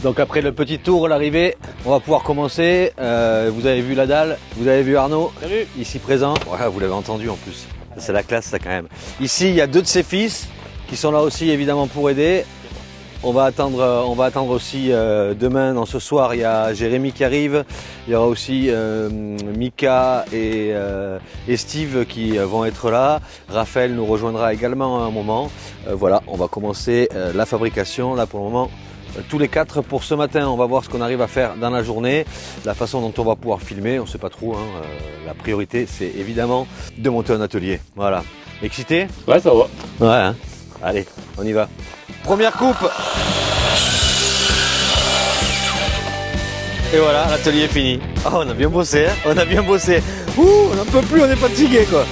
Donc après le petit tour, l'arrivée, on va pouvoir commencer. Vous avez vu la dalle, vous avez vu Arnaud. Salut. Ici présent. Voilà, vous l'avez entendu en plus. C'est la classe ça quand même. Ici, il y a 2 de ses fils qui sont là aussi évidemment pour aider. On va attendre aussi demain, dans ce soir, il y a Jérémy qui arrive. Il y aura aussi Mika et Steve qui vont être là. Raphaël nous rejoindra également à un moment. Voilà, on va commencer la fabrication. Là pour le moment, tous les 4 pour ce matin. On va voir ce qu'on arrive à faire dans la journée. La façon dont on va pouvoir filmer, on ne sait pas trop. La priorité, c'est évidemment de monter un atelier. Voilà. Excité? Ouais, ça va. Ouais, hein. Allez, on y va. Première coupe. Et voilà, l'atelier est fini. Oh, on a bien bossé, hein. On a bien bossé. Ouh, on n'en peut plus, on est fatigué quoi.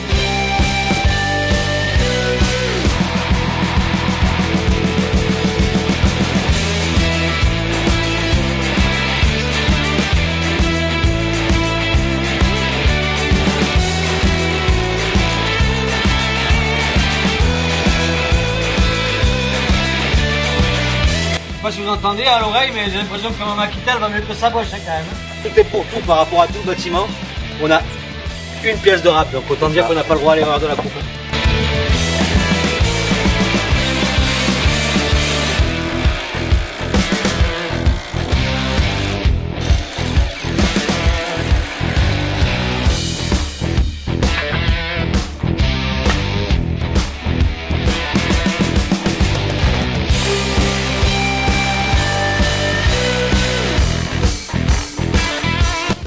Je sais pas si vous entendez à l'oreille, mais j'ai l'impression que ma Makita elle va mieux que sa gauche quand même. Tout est pour tout par rapport à tout le bâtiment. On a une pièce de râpe, donc autant dire qu'on n'a pas le droit à l'erreur de la coupe.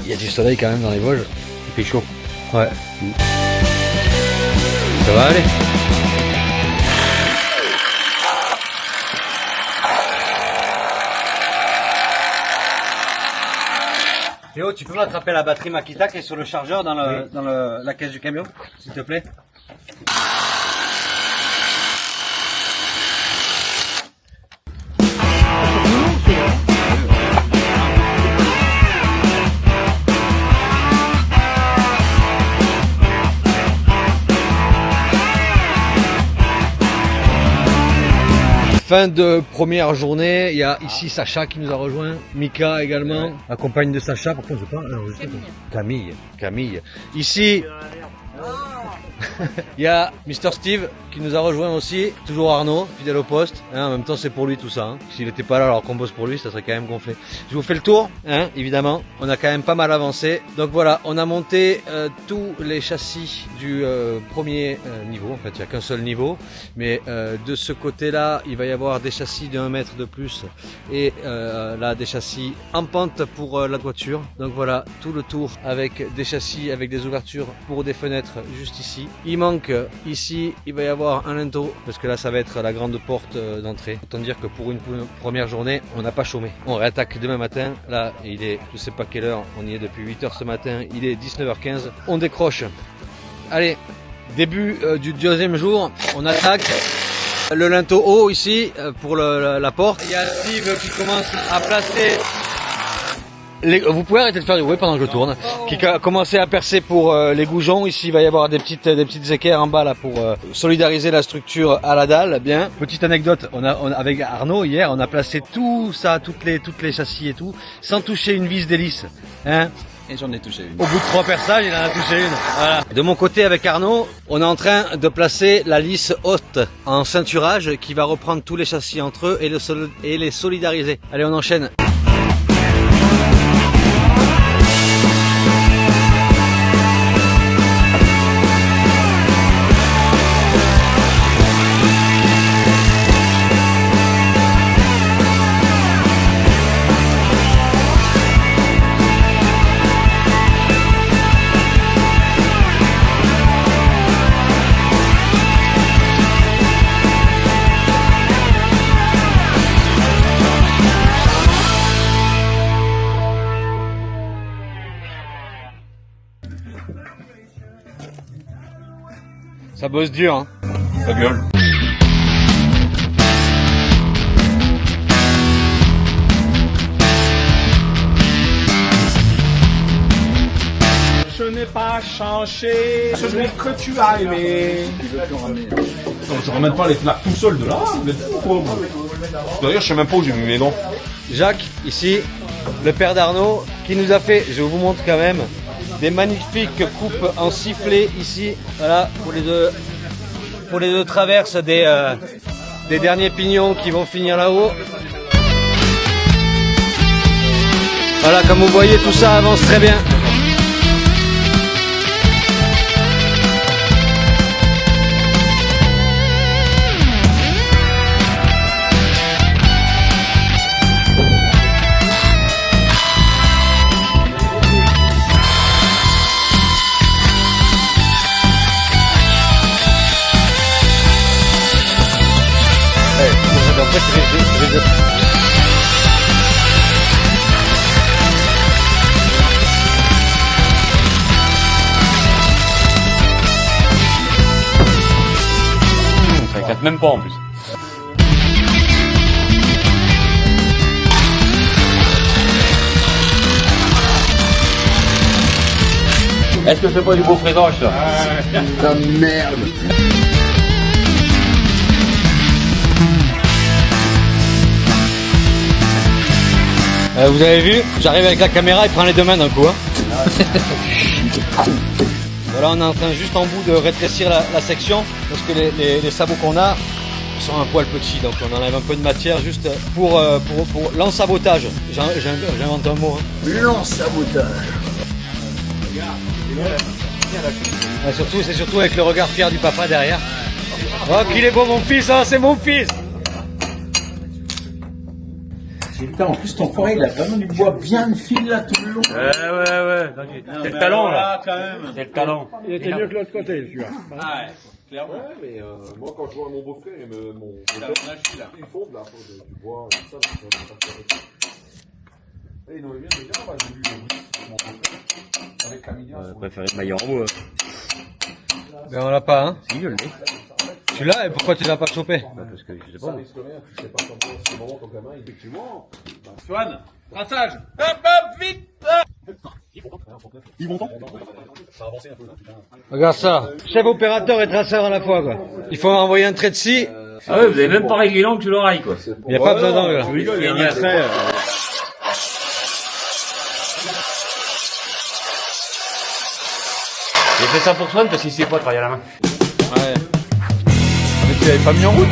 Il y a du soleil quand même dans les Vosges. Il fait chaud. Ouais. Ça va aller. Théo, tu peux m'attraper la batterie Makita qui est sur le chargeur dans la caisse du camion, s'il te plaît? Fin de première journée, il y a ici Sacha qui nous a rejoint, Mika également, la compagne de Sacha, par contre je sais pas, Camille. Ici, il y a Mr Steve qui nous a rejoint aussi, toujours Arnaud, fidèle au poste, en même temps c'est pour lui tout ça, s'il n'était pas là alors qu'on bosse pour lui, ça serait quand même gonflé. Je vous fais le tour, évidemment, on a quand même pas mal avancé, donc voilà, on a monté tous les châssis du premier niveau, en fait il n'y a qu'un seul niveau, mais de ce côté-là, il va y avoir des châssis de 1 mètre de plus et là des châssis en pente pour la toiture, donc voilà, tout le tour avec des châssis avec des ouvertures pour des fenêtres juste ici. Il manque ici, il va y avoir un linteau parce que là ça va être la grande porte d'entrée. Autant dire que pour une première journée, on n'a pas chômé. On réattaque demain matin. Là, il est, je sais pas quelle heure, on y est depuis 8h ce matin. Il est 19h15. On décroche. Allez, début du 2e jour, on attaque. Le linteau haut ici pour la porte. Il y a Steve qui commence à placer. Vous pouvez arrêter de faire du bruit pendant que je tourne. Qui a commencé à percer pour les goujons. Ici, il va y avoir des petites équerres en bas là pour solidariser la structure à la dalle. Bien. Petite anecdote, avec Arnaud hier, on a placé tout ça, toutes les châssis et tout, sans toucher une vis d'hélice. Et j'en ai touché une. Au bout de 3 personnes, il en a touché une. Voilà. De mon côté, avec Arnaud, on est en train de placer la lisse haute en ceinturage qui va reprendre tous les châssis entre eux et les solidariser. Allez, on enchaîne. Ça bosse dur, hein. Ça gueule. Je n'ai pas changé celui que tu as aimé. Non, je ramène pas les flaques tout seul de là. Vous êtes fous, quoi. D'ailleurs, je sais même pas où j'ai mis mes dents. Jacques, ici, le père d'Arnaud, qui nous a fait, je vous montre quand même, des magnifiques coupes en sifflet ici. Voilà, pour les deux traverses des derniers pignons qui vont finir là-haut. Voilà, comme vous voyez, tout ça avance très bien. Ça éclate même pas en plus. Est-ce que c'est pas du beau fraisoche ça? La merde. Vous avez vu, j'arrive avec la caméra, il prend les deux mains d'un coup. Hein. Voilà, on est en train juste en bout de rétrécir la section parce que les sabots qu'on a sont un poil petits, donc on enlève un peu de matière juste pour l'ensabotage. J'invente un mot. Hein. L'ensabotage. Ouais, c'est surtout avec le regard fier du papa derrière. Oh, qu'il est beau mon fils, hein, c'est mon fils. Putain, en plus ton forêt il a vraiment du bois bien fil là tout le long. Ouais. C'est le talent là. C'est le talent. Il était mieux que l'autre côté, celui-là. Ouais, clairement. Ouais, mais moi, quand je vois mon beau-frère et mon père, ils font de la du bois et tout ça. Et ils nous bien de dire, j'ai vu mon beau-frère avec Camilla. Je préférais le maillot en haut. Ben on l'a pas, hein. Si, je l'ai. Tu l'as et pourquoi tu l'as pas chopé? Parce que je sais Ça pas. risque rien, tu sais pas comment, à ce moment, ton gamin, effectivement. Swan, traçage. Regarde ça. Chef opérateur et traceur à la fois, quoi. Il faut envoyer un trait de scie. Ah ouais, vous avez même pas réglé l'angle sur l'oreille quoi. Il n'y a pas besoin d'angle, là. Il y a un trait. J'ai fait ça pour Swan parce qu'il sait pas travailler à la main. Ouais. Mais tu l'avais pas mis en route?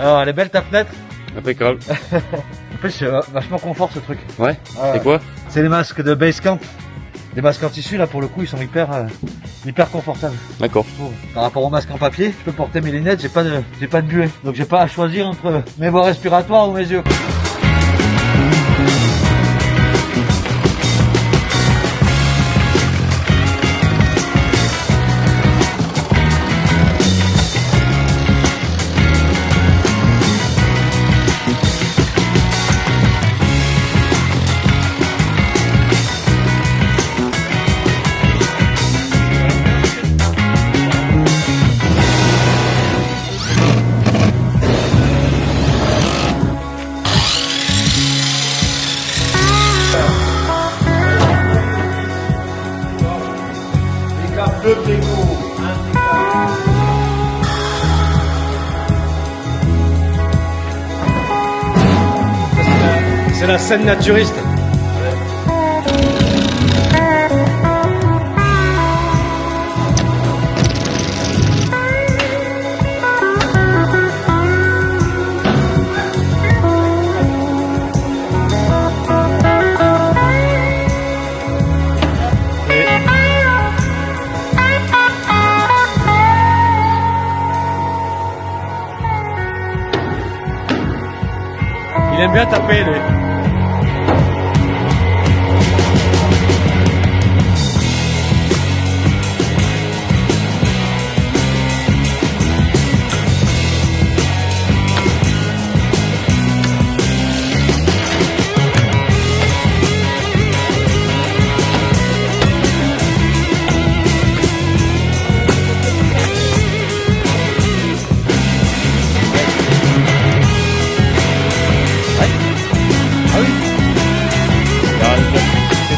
Alors, elle est belle ta fenêtre? Impeccable. En plus, c'est vachement confort ce truc. Ouais. Ah, C'est quoi? C'est les masques de Basecamp. Les masques en tissu là pour le coup ils sont hyper confortables. D'accord. Je trouve. Par rapport aux masques en papier, je peux porter mes lunettes, j'ai pas de buée. Donc j'ai pas à choisir entre mes voies respiratoires ou mes yeux. C'est la scène naturiste. Il aime bien taper lui.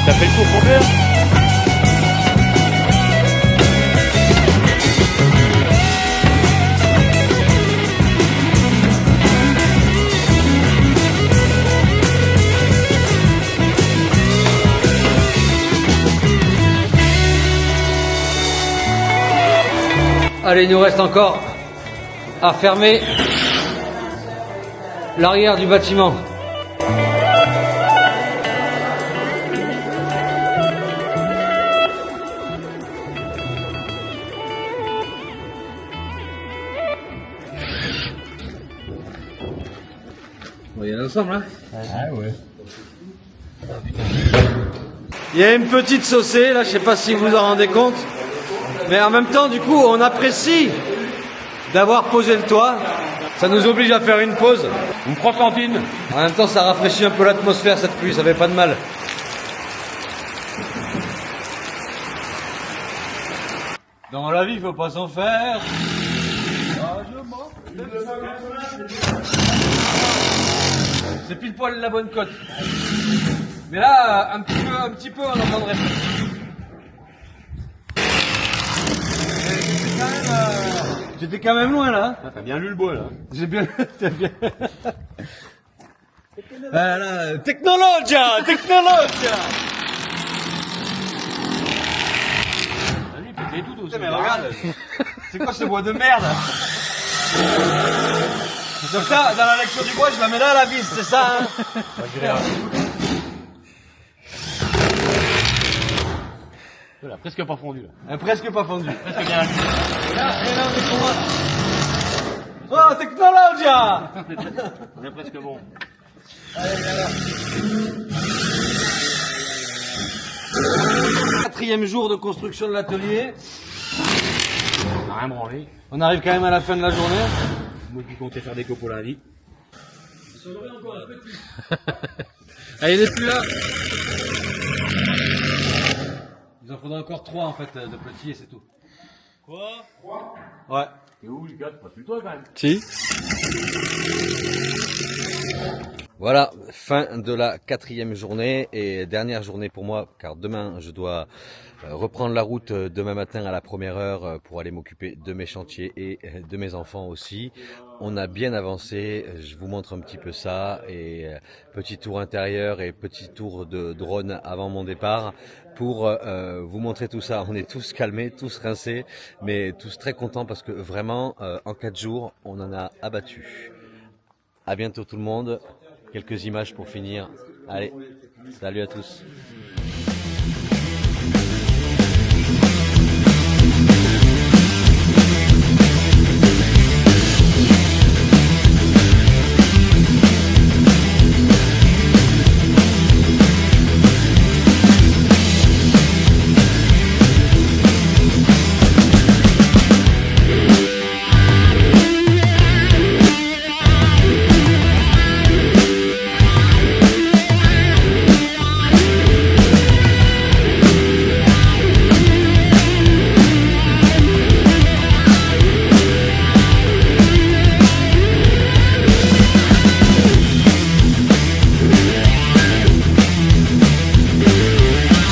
T'as fait le tour complet là? Allez, il nous reste encore à fermer l'arrière du bâtiment. On va y aller ensemble, hein? Ah ouais. Il y a une petite saucée, là, je sais pas si vous vous en rendez compte. Mais en même temps, du coup, on apprécie d'avoir posé le toit. Ça nous oblige à faire une pause. Une croquantine. En même temps, ça rafraîchit un peu l'atmosphère, cette pluie, ça fait pas de mal. Dans la vie, faut pas s'en faire. C'est pile poil la bonne cote. Mais là, un petit peu, on entendrait. J'étais quand même loin là. Ah, t'as bien lu le bois là. J'ai bien. T'as bien. Voilà, technologia. Vas-y, fais tout aussi. Mais regarde, c'est quoi ce bois de merde? Donc ça, dans la lecture du bois, je la mets là à la vis, c'est ça hein? Voilà, presque pas fondu là. Presque pas fondu. Presque bien. Oh, technologia. On est presque bon. Quatrième jour de construction de l'atelier. On n'a rien branlé. On arrive quand même à la fin de la journée. Moi qui comptais faire des copeaux lundi. Allez, il est plus là. Il en faudra encore 3 en fait de petits et c'est tout. Quoi? Ouais. Et où les gars, t'as pas plus toi quand même? Si. Voilà, fin de la quatrième journée et dernière journée pour moi, car demain je dois reprendre la route demain matin à la première heure pour aller m'occuper de mes chantiers et de mes enfants aussi. On a bien avancé, je vous montre un petit peu ça et petit tour intérieur et petit tour de drone avant mon départ pour vous montrer tout ça. On est tous calmés, tous rincés, mais tous très contents parce que vraiment en 4 jours on en a abattu. À bientôt tout le monde. Quelques images pour finir. Allez, salut à tous.